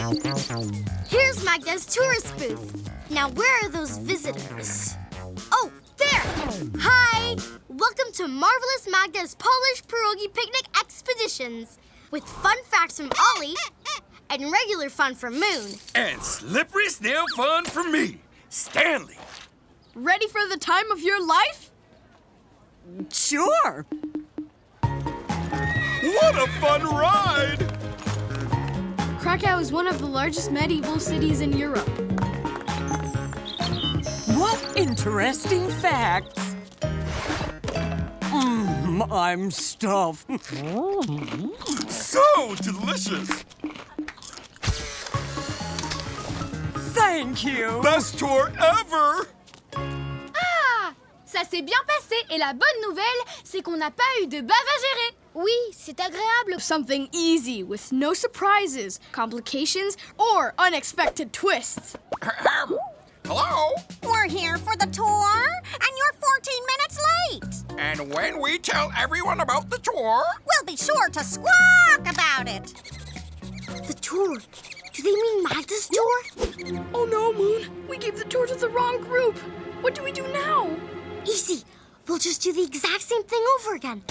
Here's Magda's tourist booth. Now, where are those visitors? Oh, there! Hi! Welcome to Marvelous Magda's Polish Pierogi Picnic Expeditions, with fun facts from Ollie and regular fun from Moon. And slippery snail fun from me, Stanley. Ready for the time of your life? Sure. What a fun ride! Krakow is one of the largest medieval cities in Europe. What interesting facts. I'm stuffed. So delicious! Thank you. Best tour ever! Ah! Ça s'est bien passé et la bonne nouvelle, c'est qu'on n'a pas eu de bave à gérer. Oui, c'est agréable. Something easy with no surprises, complications, or unexpected twists. Hello? We're here for the tour, and you're 14 minutes late. And when we tell everyone about the tour... We'll be sure to squawk about it. The tour. Do they mean Magda's tour? Oh no, Moon. We gave the tour to the wrong group. What do we do now? Easy. We'll just do the exact same thing over again.